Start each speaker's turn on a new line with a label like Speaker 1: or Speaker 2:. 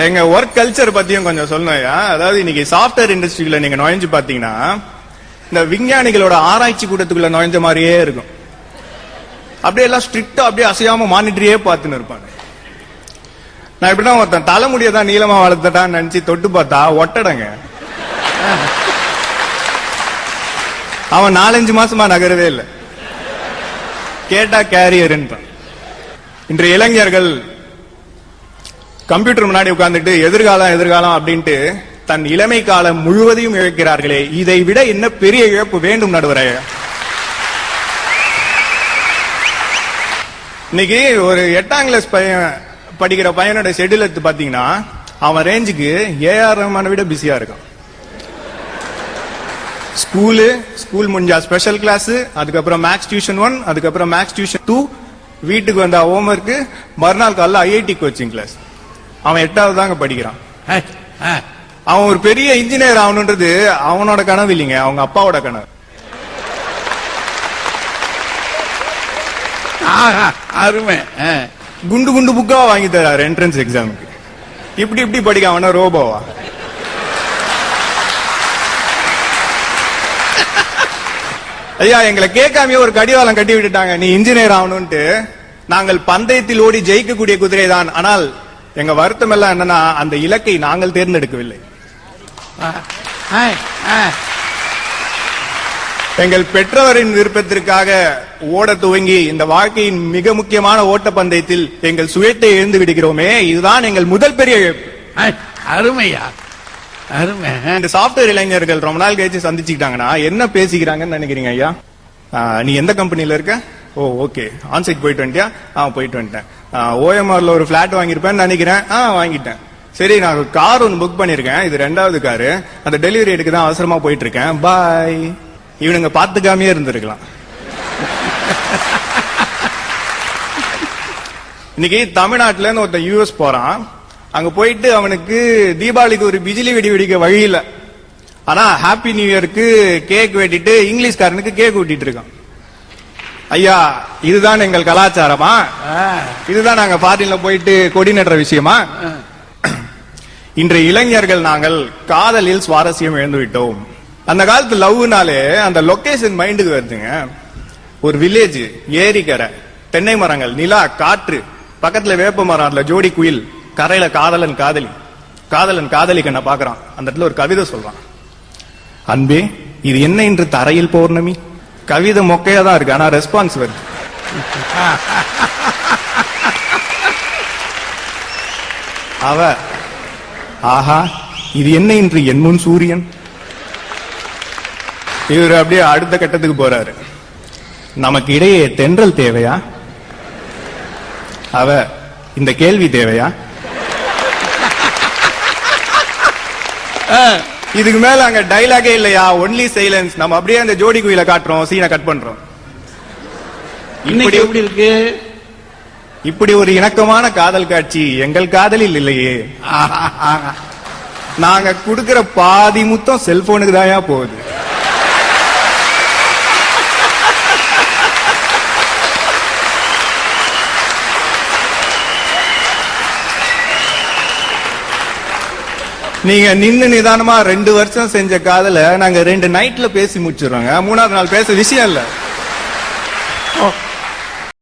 Speaker 1: எங்க work culture பத்தியும் கொஞ்சம் சொல்லணும்யா. அதாவது இன்னைக்கு சாஃப்ட்வேர் இண்டஸ்ட்ரியில நீங்க நுழைஞ்சு பாத்தீங்கன்னா இந்த விஞ்ஞானிகளோட ஆராய்ச்சி கூட்டத்துக்குள்ள நுழைஞ்ச மாதிரியே இருக்கும். அப்படியே எல்லாம் ஸ்ட்ரிக்டா அப்படியே அசையாம மானிட்டரியே பார்த்துன்னு இருப்பாங்க. நான் இப்படிதான் ஒருத்தன் தலைமுடியதான் நீளமா வளர்த்துட்டான்னு நினைச்சு தொட்டு பார்த்தா ஒட்டடங்க. அவன் 4-5 மாசமா நகரவே இல்லை. கேட்டா கேரியர். இன்றைய இளைஞர்கள் கம்ப்யூட்டர் முன்னாடி உட்கார்ந்துட்டு எதிர்காலம் எதிர்காலம் அப்படின்ட்டு தன் இளமை காலம் முழுவதையும் இழக்கிறார்களே, இதை விட என்ன பெரிய இழப்பு வேண்டும் நடுவரே? இன்னைக்கு ஒரு 8ஆம் கிளாஸ் படிக்கிற பையனோட ஷெட்யூல் எடுத்து பாத்தீங்கன்னா அவன் ரேஞ்சுக்கு ஏஆர் ரஹ்மானை விட பிஸியா இருக்கான். ஸ்கூல் முடிஞ்சா ஸ்பெஷல் கிளாஸ், அதுக்கப்புறம் மேக்ஸ் டியூஷன் 1, அதுக்கப்புறம் மேக்ஸ் டியூஷன் 2, வீட்டுக்கு வந்தா ஹோம்ஒர்க், மறுநாள் காலைல ஐஐடி கோச்சிங் கிளாஸ். அவன் 8வது தாங்க படிக்கிறான். அவன் ஒரு பெரிய இன்ஜினியர் ஆகணுன்றது அவனோட கனவு இல்லைங்க, அவங்க அப்பாவோட கனவு.
Speaker 2: அருமை.
Speaker 1: குண்டு குண்டு புக்கா வாங்கி தராரு என்ட்ரன்ஸ் எக்ஸாமுக்கு. இப்படி படிக்க அவன ரோபோவா? ஐயா, எங்களை கேட்காமயே ஒரு கடிவாளம் கட்டி விட்டுட்டாங்க, நீ இன்ஜினியர் ஆகணும்ட்டு. நாங்கள் பந்தயத்தில் ஓடி ஜெயிக்கக்கூடிய குதிரை தான். ஆனால் எங்க வருத்தம் எல்லாம் என்னன்னா அந்த இலக்கை நாங்கள் தேர்ந்தெடுக்கவில்லை. எங்கள் பெற்றோரின் விருப்பத்திற்காக ஓட துவங்கி இந்த வாழ்க்கையின் மிக முக்கியமான ஓட்ட பந்தயத்தில் எங்கள் சுயத்தை எழுந்து விடுகிறோமே, இதுதான் எங்கள் முதல் பெரிய இழப்பு.
Speaker 2: அருமையா, அருமை.
Speaker 1: இந்த சாப்ட்வேர் இளைஞர்கள் ரொம்ப நாள் கழிச்சு சந்திச்சுக்கிட்டாங்கன்னா என்ன பேசிக்கிறாங்கன்னு நினைக்கிறீங்க ஐயா? நீ எந்த கம்பெனில இருக்க? ஓ ஓகே. ஆன்சைட் போயிட்டு வந்துட்டியா? போயிட்டு வந்துட்டேன். ஓஎம்ஆர்ல ஒரு பிளாட் வாங்கியிருப்பேன்னு நினைக்கிறேன். வாங்கிட்டேன். சரி, நான் கார் ஒன்று புக் பண்ணிருக்கேன், இது 2வது காரு, அந்த டெலிவரி எடுக்க தான் அவசரமா போயிட்டு இருக்கேன், பாய். இவனுங்க பாத்துக்காமே இருந்திருக்கலாம். இன்னைக்கு தமிழ்நாட்டுல இருந்து ஒருத்தன் யூஎஸ் போறான். அங்க போயிட்டு அவனுக்கு தீபாவளிக்கு ஒரு பிஜிலி வெடி வெடிக்க வழி இல்ல. ஆனா ஹாப்பி நியூ இயருக்கு கேக் வெட்டிட்டு இங்கிலீஷ்காரனுக்கு கேக் வெட்டிட்டு இருக்கான். ஐயா, இதுதான் எங்கள் கலாச்சாரமா? இதுதான் நாங்க ஃபாரின்ல போயிட்டு கொடி நடுற விஷயமா? இன்றைய இளைஞர்கள் நாங்கள் காதலில் சுவாரஸ்யம் இழந்து விட்டோம். அந்த காலத்து லவ்னாலே அந்த லொகேஷன் மைண்டுக்கு வருதுங்க. ஒரு வில்லேஜ், ஏரிக்கரை, தென்னை மரங்கள், நிலா, காற்று, பக்கத்துல வேப்ப மரம், அதுல ஜோடி குயில், கரையில காதலன் காதலி, காதலன் காதலி கண்ண பாக்குறான். அந்த இடத்துல ஒரு கவிதை சொல்றான், அன்பே இது என்ன இன்று தரையில் பௌர்ணமி. கவிதை மொக்கையா தான் இருக்கு, ஆனா ரெஸ்பான்ஸ் வருது. அவ ஆஹா இது என்ன இன்று என் முன் சூரியன். இவர் அப்படியே அடுத்த கட்டத்துக்கு போறாரு, நமக்கு இடையே தென்றல் தேவையா? அவ இந்த கேள்வி தேவையா? இதுக்கு மேல அங்க டைலாகே இல்லையா, ஒன்லி சைலன்ஸ். நம்ம அப்படியே அந்த ஜோடி குயில காட்டுறோம், சீனை கட் பண்றோம்.
Speaker 2: இன்னைக்கு எப்படி இருக்கு?
Speaker 1: இப்படி ஒரு இணக்கமான காதல் காட்சி எங்கள் காதலில் இல்லையே. நாங்க குடுக்கிற பாதி முத்தம் செல்போனுக்கு தாயா போகுது. நீங்க நின்னு நிதானமா 2 வருஷம் செஞ்ச காதல நாங்க 2 நைட்ல பேசி முடிச்சிடுறோங்க. 3வது நாள் பேச விஷயம் இல்ல.